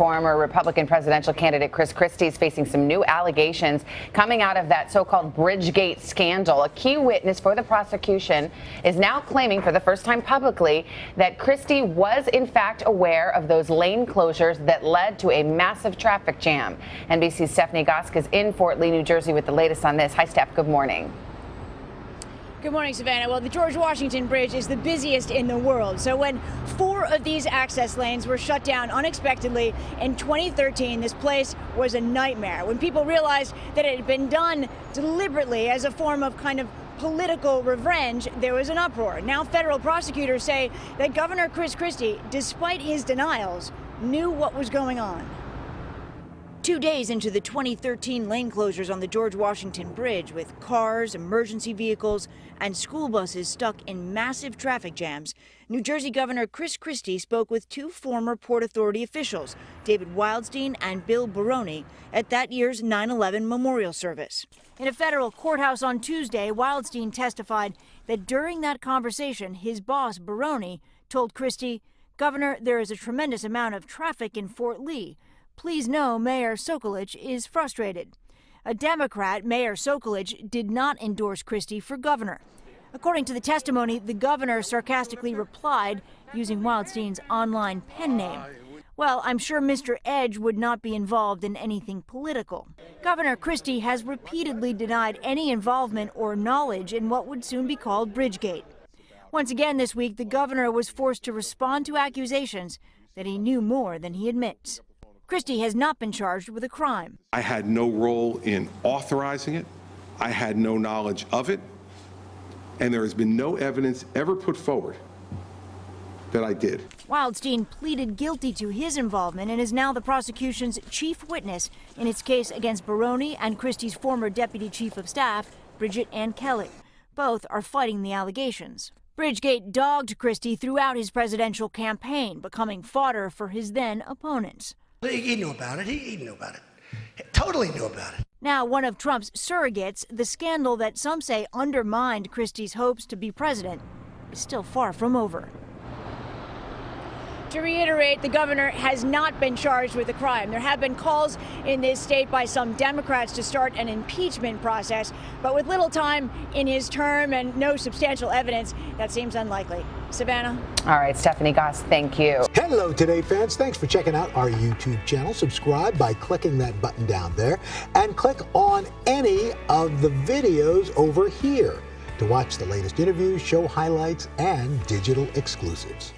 former Republican presidential candidate Chris Christie is facing some new allegations coming out of that so-called Bridgegate scandal. A key witness for the prosecution is now claiming for the first time publicly that Christie was in fact aware of those lane closures that led to a massive traffic jam. NBC's Stephanie Gosk is in Fort Lee, New Jersey with the latest on this. Hi, Steph. Good morning. Good morning, Savannah. Well, the George Washington Bridge is the busiest in the world. So when 4 of these access lanes were shut down unexpectedly in 2013, this place was a nightmare. When people realized that it had been done deliberately as a form of kind of political revenge, there was an uproar. Now federal prosecutors say that Governor Chris Christie, despite his denials, knew what was going on. 2 days into the 2013 lane closures on the George Washington Bridge, with cars, emergency vehicles, and school buses stuck in massive traffic jams, New Jersey Governor Chris Christie spoke with 2 former Port Authority officials, David Wildstein and Bill Baroni, at that year's 9/11 memorial service. In a federal courthouse on Tuesday, Wildstein testified that during that conversation, his boss, Baroni, told Christie, "Governor, there is a tremendous amount of traffic in Fort Lee. Please know Mayor Sokolich is frustrated." A Democrat, Mayor Sokolich, did not endorse Christie for governor. According to the testimony, the governor sarcastically replied, using Wildstein's online pen name, "Well, I'm sure Mr. Edge would not be involved in anything political." Governor Christie has repeatedly denied any involvement or knowledge in what would soon be called Bridgegate. Once again this week, the governor was forced to respond to accusations that he knew more than he admits. Christie has not been charged with a crime. I had no role in authorizing it. I had no knowledge of it. And there has been no evidence ever put forward that I did. Wildstein pleaded guilty to his involvement and is now the prosecution's chief witness in its case against Baroni and Christie's former deputy chief of staff, Bridget Ann Kelly. Both are fighting the allegations. Bridgegate dogged Christie throughout his presidential campaign, becoming fodder for his then opponents. He knew about it. He knew about it. He totally knew about it. Now, one of Trump's surrogates, the scandal that some say undermined Christie's hopes to be president, is still far from over. To reiterate, the governor has not been charged with a crime. There have been calls in this state by some Democrats to start an impeachment process, but with little time in his term and no substantial evidence, that seems unlikely. Savannah? All right, Stephanie Goss, thank you. Hello, Today fans. Thanks for checking out our YouTube channel. Subscribe by clicking that button down there and click on any of the videos over here to watch the latest interviews, show highlights, and digital exclusives.